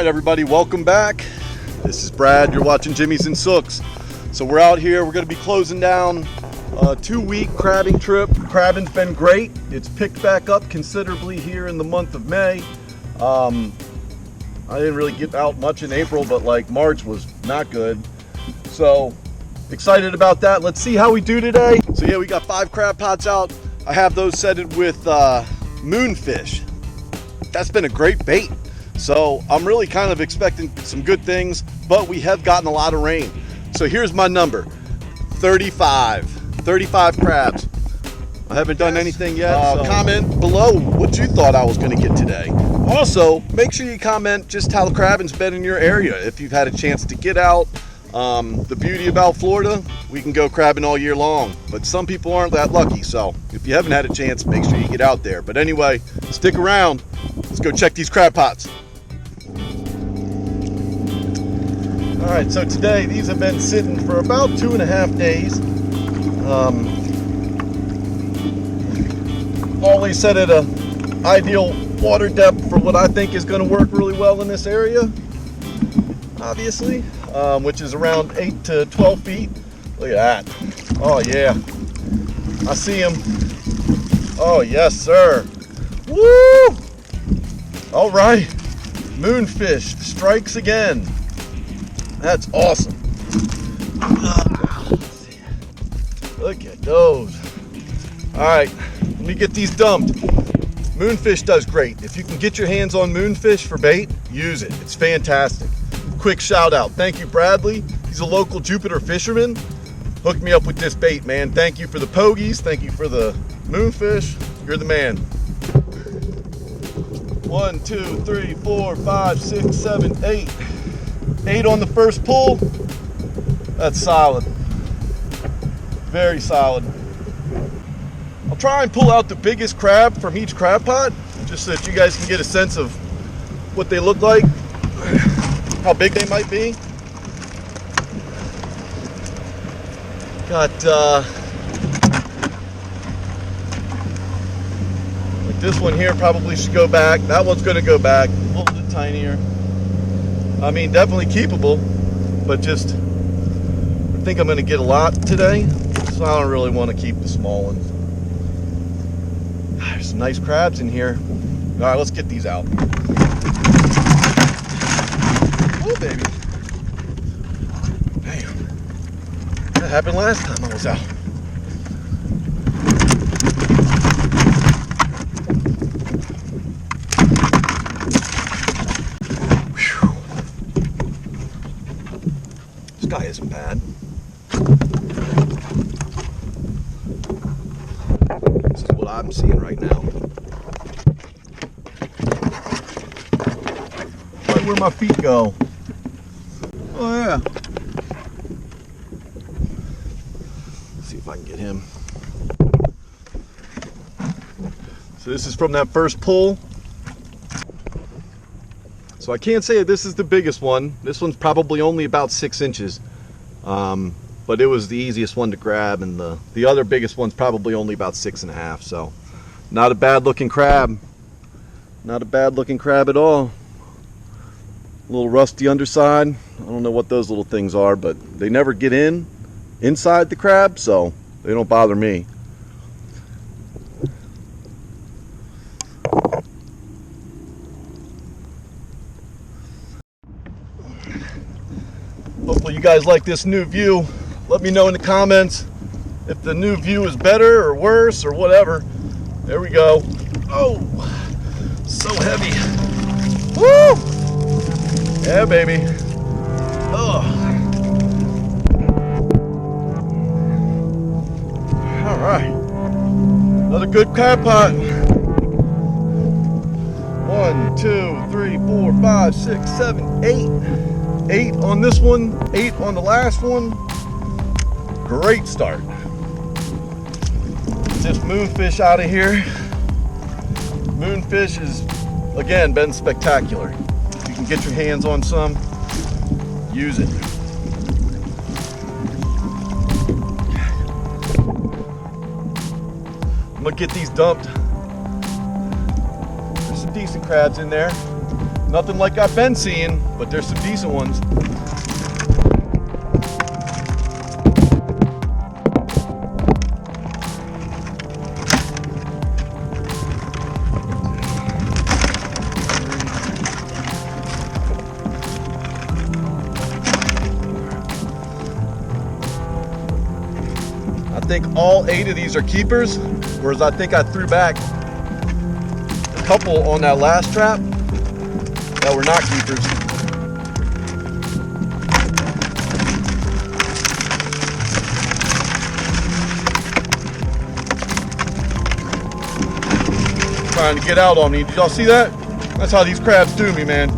right, everybody, welcome back. This is Brad. You're watching Jimmies and Sooks. So we're out here. We're going to be closing down a 2-week crabbing trip. Crabbing's been great. It's picked back up considerably here in the month of May. I didn't really get out much in April, but like March was not good. So excited about that. Let's see how we do today. So yeah, we got 5 crab pots out. I have those set with moonfish. That's been a great bait. So I'm really kind of expecting some good things, but we have gotten a lot of rain. So here's my number, 35 crabs. I haven't done anything yet. Comment below what you thought I was gonna get today. Also, make sure you comment just how the crabbing's been in your area. If you've had a chance to get out. The beauty about Florida, we can go crabbing all year long, but some people aren't that lucky. So if you haven't had a chance, make sure you get out there. But anyway, stick around. Let's go check these crab pots. All right, so today these have been sitting for about 2.5 days. Always set at a ideal water depth for what I think is going to work really well in this area, obviously, which is around 8 to 12 feet. Look at that. Oh yeah, I see him. Oh yes, sir. Woo! All right, moonfish strikes again. That's awesome. Look at those. All right, let me get these dumped. Moonfish does great. If you can get your hands on moonfish for bait, use it. It's fantastic. Quick shout out. Thank you, Bradley. He's a local Jupiter fisherman. Hooked me up with this bait, man. Thank you for the pogies. Thank you for the moonfish. You're the man. 1, 2, 3, 4, 5, 6, 7, 8. 8 on the first pull. That's solid. Very solid. I'll try and pull out the biggest crab from each crab pot, just so that you guys can get a sense of what they look like, how big they might be. Got like this one here probably should go back. That one's going to go back, a little bit tinier. I mean, definitely keepable, but just I think I'm going to get a lot today, so I don't really want to keep the small ones. There's some nice crabs in here. All right, let's get these out. Oh, baby. Damn. That happened last time I was out. This guy isn't bad. This is what I'm seeing right now. Right where my feet go. Oh yeah. Let's see if I can get him. So this is from that first pull. So I can't say this is the biggest one. This one's probably only about 6 inches. But it was the easiest one to grab, and the other biggest one's probably only about 6.5. So not a bad looking crab. Not a bad looking crab at all. A little rusty underside. I don't know what those little things are, but they never get inside the crab, so they don't bother me. Hopefully you guys like this new view. Let me know in the comments if the new view is better or worse or whatever. There we go. Oh, so heavy. Woo! Yeah, baby. Oh. All right. Another good crab pot. 1, 2, 3, 4, 5, 6, 7, 8. 8 on this one, 8 on the last one. Great start. Get this moonfish out of here. Moonfish has, again, been spectacular. If you can get your hands on some, use it. I'm gonna get these dumped. There's some decent crabs in there. Nothing like I've been seeing, but there's some decent ones. I think all 8 of these are keepers, whereas I think I threw back a couple on that last trap that were not keepers. Trying to get out on me. Did y'all see that? That's how these crabs do me, man.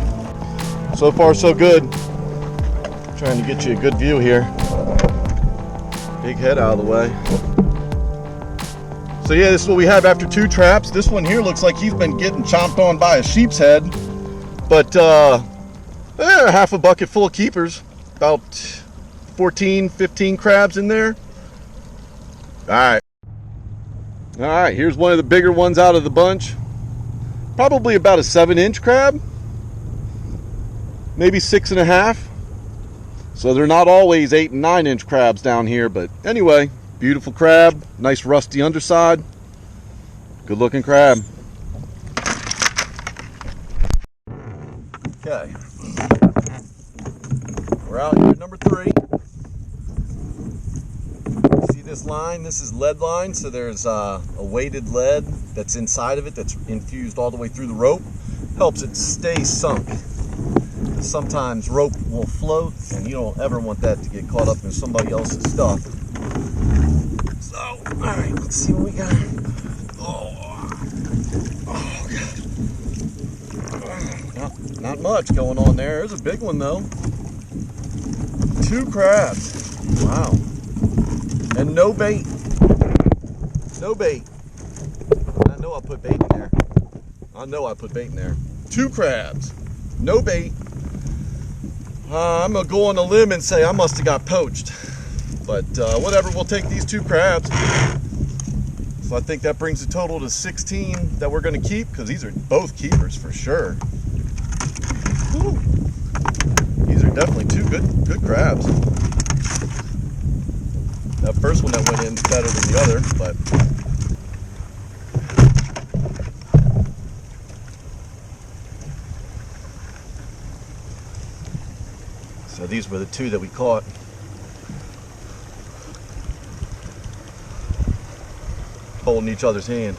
So far, so good. Trying to get you a good view here. Big head out of the way. So yeah, this is what we have after 2 traps. This one here looks like he's been getting chomped on by a sheep's head. But half a bucket full of keepers. About 14, 15 crabs in there. All right, here's one of the bigger ones out of the bunch. Probably about a 7-inch crab. Maybe 6.5. So they're not always 8 and 9-inch crabs down here, but anyway, beautiful crab, nice rusty underside, good looking crab. Okay, we're out here at number 3. See this line? This is lead line, so there's a weighted lead that's inside of it that's infused all the way through the rope. Helps it stay sunk. Sometimes rope will float, and you don't ever want that to get caught up in somebody else's stuff. So, all right, let's see what we got. Oh God. Not much going on there. There's a big one though. 2 crabs. Wow. And no bait. No bait. I know I put bait in there. I know I put bait in there. 2 crabs. No bait. I'm gonna go on a limb and say I must have got poached, but whatever, we'll take these 2 crabs. So I think that brings the total to 16 that we're gonna keep, because these are both keepers for sure. Whew. These are definitely 2 good crabs. That first one that went in is better than the other, but so these were the 2 that we caught. Holding each other's hand.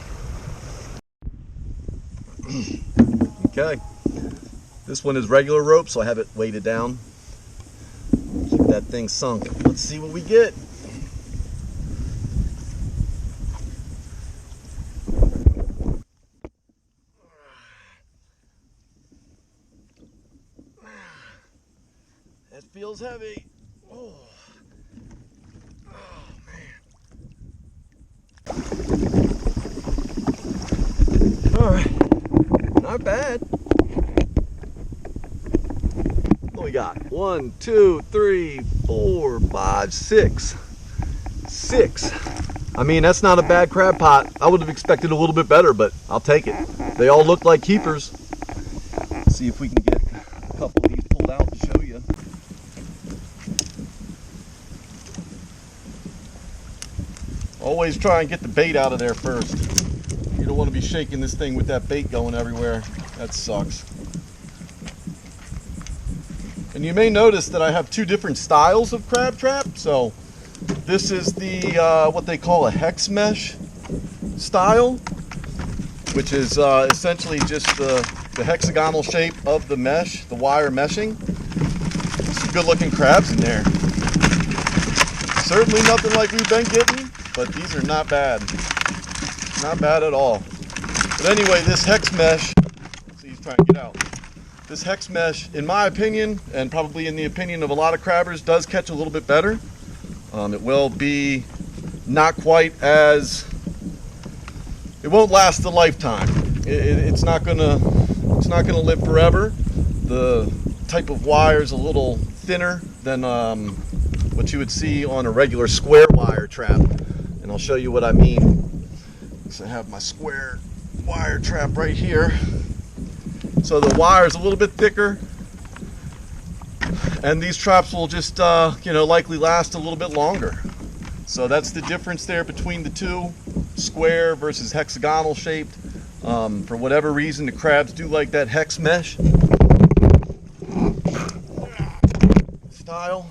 Okay. This one is regular rope, so I have it weighted down. Keep that thing sunk. Let's see what we get. That feels heavy. Oh, man. All right, not bad. What we got? 1, 2, 3, 4, 5, 6. 6. I mean, that's not a bad crab pot. I would have expected a little bit better, but I'll take it. They all look like keepers. Let's see if we can get a couple of these pulled out to show you. Always try and get the bait out of there first. You don't want to be shaking this thing with that bait going everywhere. That sucks. And you may notice that I have 2 different styles of crab trap. So this is the what they call a hex mesh style, which is essentially just the hexagonal shape of the mesh, the wire meshing. Some good looking crabs in there. Certainly nothing like we've been getting, but these are not bad. Not bad at all. But anyway, this hex mesh, see, he's trying to get out. This hex mesh, in my opinion, and probably in the opinion of a lot of crabbers, does catch a little bit better. It will be not quite as, it won't last a lifetime. It's not gonna live forever. The type of wire is a little thinner than what you would see on a regular square wire trap. And I'll show you what I mean. So I have my square wire trap right here. so the wire is a little bit thicker, and these traps will just likely last a little bit longer. So that's the difference there between the two, square versus hexagonal shaped. For whatever reason, the crabs do like that hex mesh style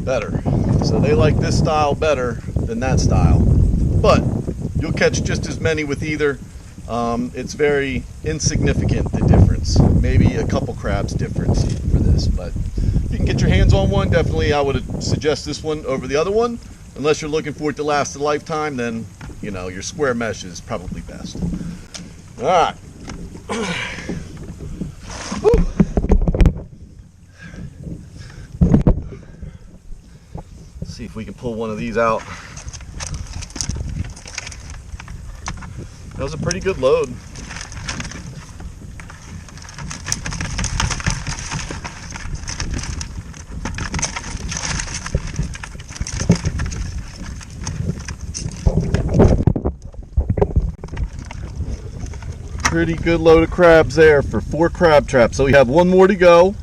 better. So they like this style better than that style. But you'll catch just as many with either. It's very insignificant, the difference. Maybe a couple crabs difference for this, but if you can get your hands on one, definitely I would suggest this one over the other one. Unless you're looking for it to last a lifetime, then your square mesh is probably best. All right. Let's see if we can pull one of these out. That was a pretty good load. Pretty good load of crabs there for 4 crab traps. So we have one more to go.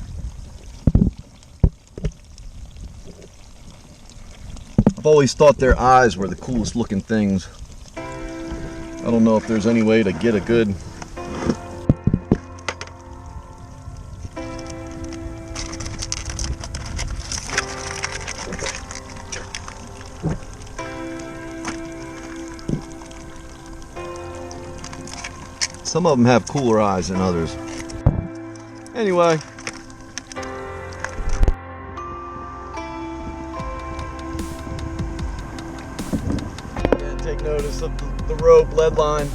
I've always thought their eyes were the coolest looking things. I don't know if there's any way to get a good some of them have cooler eyes than others. Anyway. Again, take notice of the rope lead line.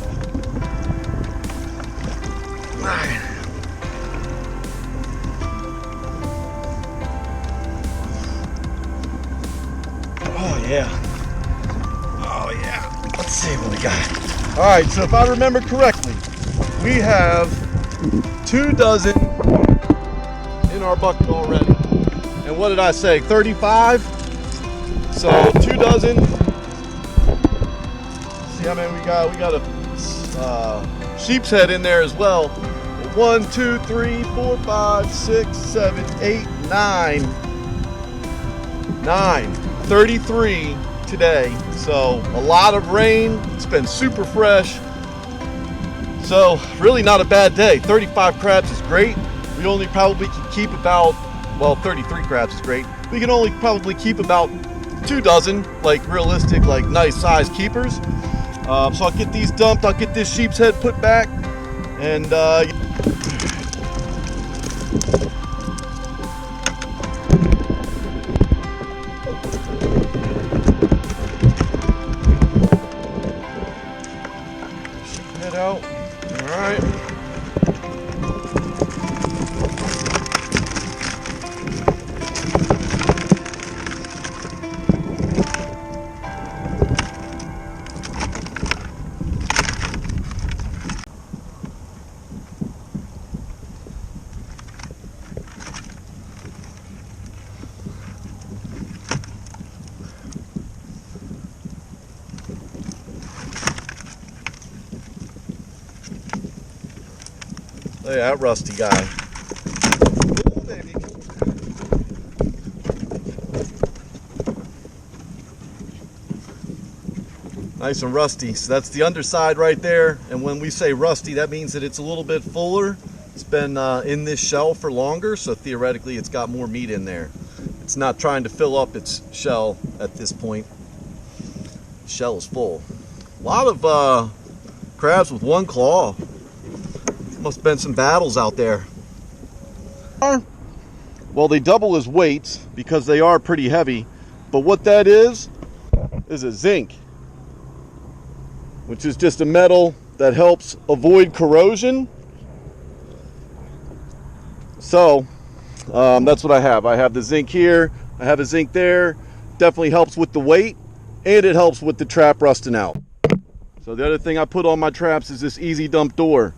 Oh yeah. Oh yeah. Let's see what we got. All right, so if I remember correctly, we have 2 dozen in our bucket already. And what did I say, 35? So 2 dozen. See how many we got? We got a sheep's head in there as well. 1, 2, 3, 4, 5, 6, 7, 8, 9. 33 today. So a lot of rain. It's been super fresh. So really not a bad day. 35 crabs is great. We only probably can keep about, 33 crabs is great. We can only probably keep about 2 dozen, like realistic, like nice size keepers. So I'll get these dumped. I'll get this sheep's head put back, and head out. All right. Look at that rusty guy. Ooh, baby. Nice and rusty. So that's the underside right there. And when we say rusty, that means that it's a little bit fuller. It's been in this shell for longer, so theoretically it's got more meat in there. It's not trying to fill up its shell at this point. The shell is full. A lot of crabs with 1 claw. Must have been some battles out there. Well, they double as weights because they are pretty heavy, but what that is a zinc, which is just a metal that helps avoid corrosion. So that's what I have. I have the zinc here, I have a zinc there. Definitely helps with the weight, and it helps with the trap rusting out. So the other thing I put on my traps is this easy dump door.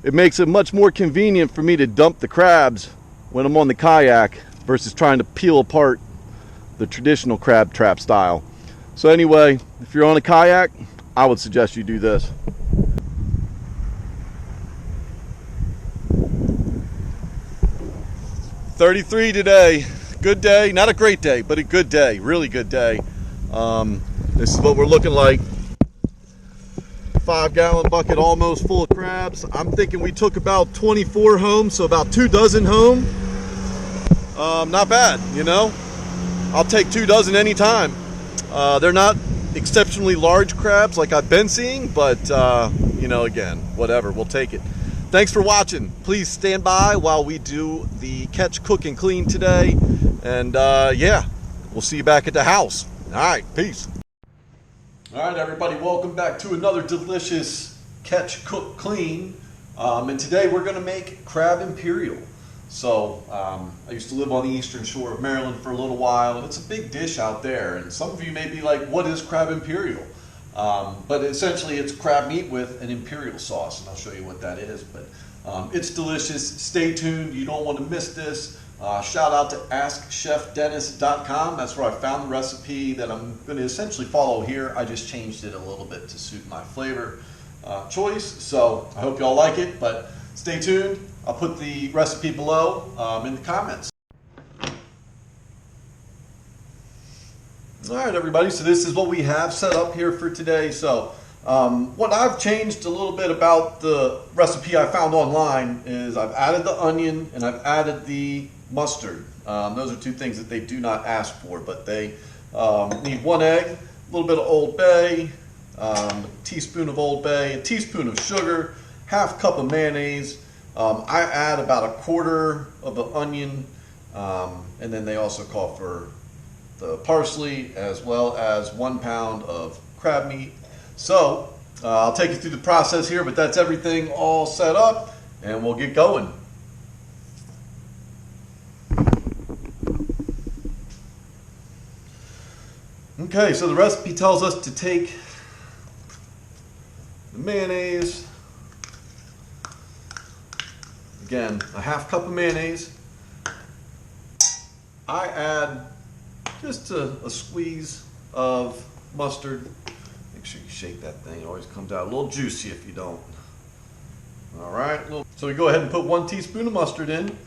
It makes it much more convenient for me to dump the crabs when I'm on the kayak versus trying to peel apart the traditional crab trap style. So anyway, if you're on a kayak, I would suggest you do this. 33 today. Good day. Not a great day, but a good day. Really good day. This is what we're looking like. 5-gallon bucket almost full of crabs. I'm thinking we took about 24 home, so about 2 dozen home. Not bad, you know. I'll take 2 dozen anytime. They're not exceptionally large crabs like I've been seeing, but you know, again, whatever, we'll take it. Thanks for watching. Please stand by while we do the catch, cook, and clean today. And yeah, we'll see you back at the house. All right, peace. All right, everybody, welcome back to another delicious catch, cook, clean. And today we're going to make Crab Imperial. So I used to live on the eastern shore of Maryland for a little while. It's a big dish out there, and some of you may be like, what is Crab Imperial? But essentially it's crab meat with an imperial sauce, and I'll show you what that is. But it's delicious. Stay tuned. You don't want to miss this. Shout out to AskChefDennis.com. That's where I found the recipe that I'm going to essentially follow here. I just changed it a little bit to suit my flavor choice. So I hope y'all like it, but stay tuned. I'll put the recipe below in the comments. All right, everybody, so this is what we have set up here for today. So what I've changed a little bit about the recipe I found online is I've added the onion and I've added the mustard. Those are 2 things that they do not ask for, but they need 1 egg, a little bit of Old Bay, a teaspoon of Old Bay, a teaspoon of sugar, ½ cup of mayonnaise. I add about 1/4 of the onion, and then they also call for the parsley as well as 1 pound of crab meat. So I'll take you through the process here, but that's everything all set up, and we'll get going. Okay, so the recipe tells us to take the mayonnaise, again, a ½ cup of mayonnaise. I add just a squeeze of mustard. Make sure you shake that thing. It always comes out a little juicy if you don't. All right, so we go ahead and put 1 teaspoon of mustard in.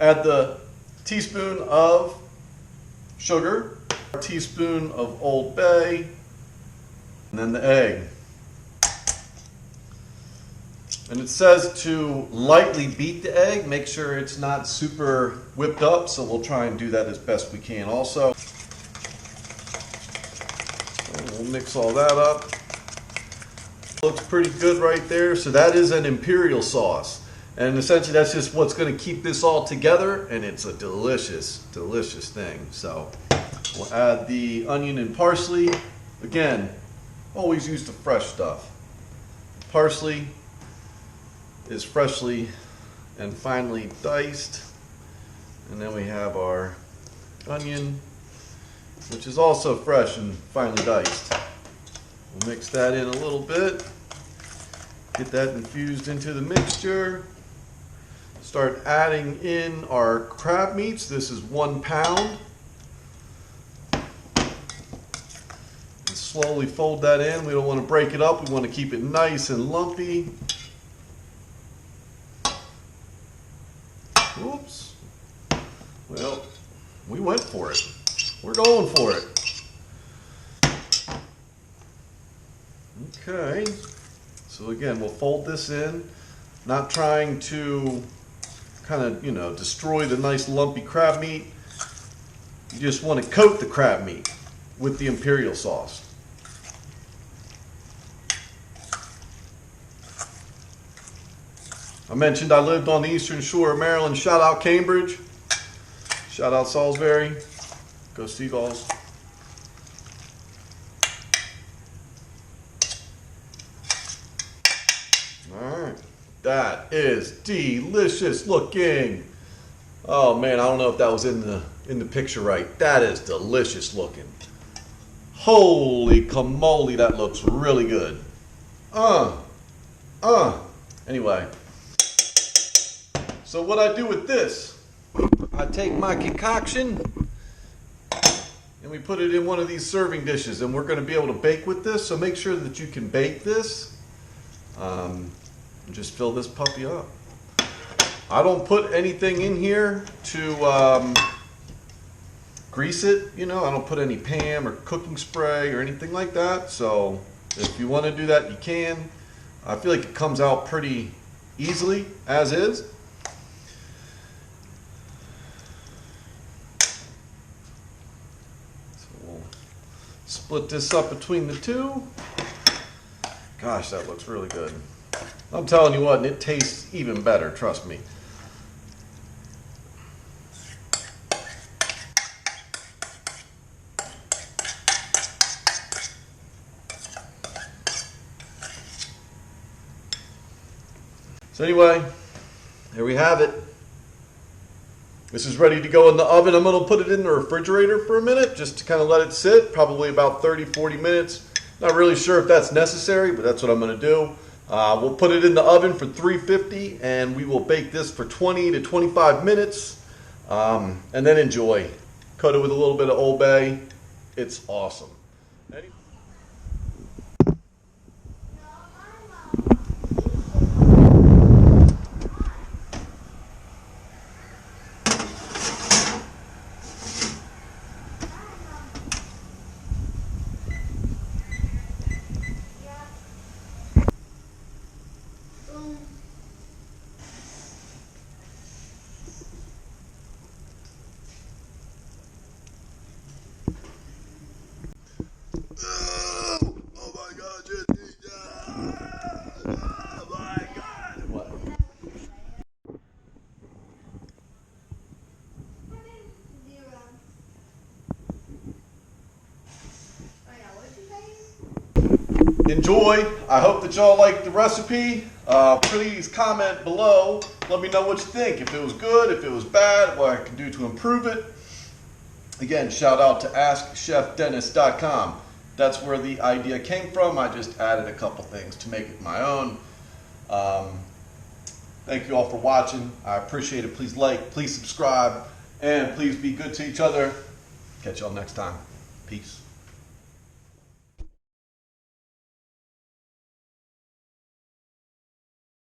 Add the teaspoon of sugar, a teaspoon of Old Bay, and then the egg. And it says to lightly beat the egg, make sure it's not super whipped up, so we'll try and do that as best we can also. And we'll mix all that up. Looks pretty good right there. So that is an imperial sauce. And essentially that's just what's going to keep this all together, and it's a delicious, delicious thing. So we'll add the onion and parsley. Again, always use the fresh stuff. Parsley is freshly and finely diced, and then we have our onion, which is also fresh and finely diced. We'll mix that in a little bit, get that infused into the mixture, start adding in our crab meats. This is 1 pound, and slowly fold that in. We don't want to break it up, we want to keep it nice and lumpy. Oops. Well, we went for it. We're going for it. Okay. So again, we'll fold this in, not trying to kind of, you know, destroy the nice lumpy crab meat. You just want to coat the crab meat with the imperial sauce. I mentioned I lived on the eastern shore of Maryland. Shout out Cambridge. Shout out Salisbury. Go Seagulls. Alright. That is delicious looking. Oh man, I don't know if that was in the picture right. That is delicious looking. Holy camole, that looks really good. Anyway. So what I do with this, I take my concoction and we put it in one of these serving dishes, and we're going to be able to bake with this. So make sure that you can bake this. And just fill this puppy up. I don't put anything in here to grease it, you know. I don't put any Pam or cooking spray or anything like that. So if you want to do that, you can. I feel like it comes out pretty easily as is. So we'll split this up between the two. Gosh, that looks really good. I'm telling you what, and it tastes even better, trust me. So anyway, there we have it. This is ready to go in the oven. I'm going to put it in the refrigerator for a minute just to kind of let it sit, probably about 30-40 minutes. Not really sure if that's necessary, but that's what I'm going to do. We'll put it in the oven for 350 and we will bake this for 20 to 25 minutes and then enjoy. Coat it with a little bit of Old Bay. It's awesome. Oh my God, Jimmy. Oh my God. What? Enjoy. I hope that y'all liked the recipe. Please comment below. Let me know what you think. If it was good, if it was bad, what I can do to improve it. Again, shout out to AskChefDennis.com. That's where the idea came from. I just added a couple things to make it my own. Thank you all for watching. I appreciate it. Please like, please subscribe, and please be good to each other. Catch y'all next time. Peace.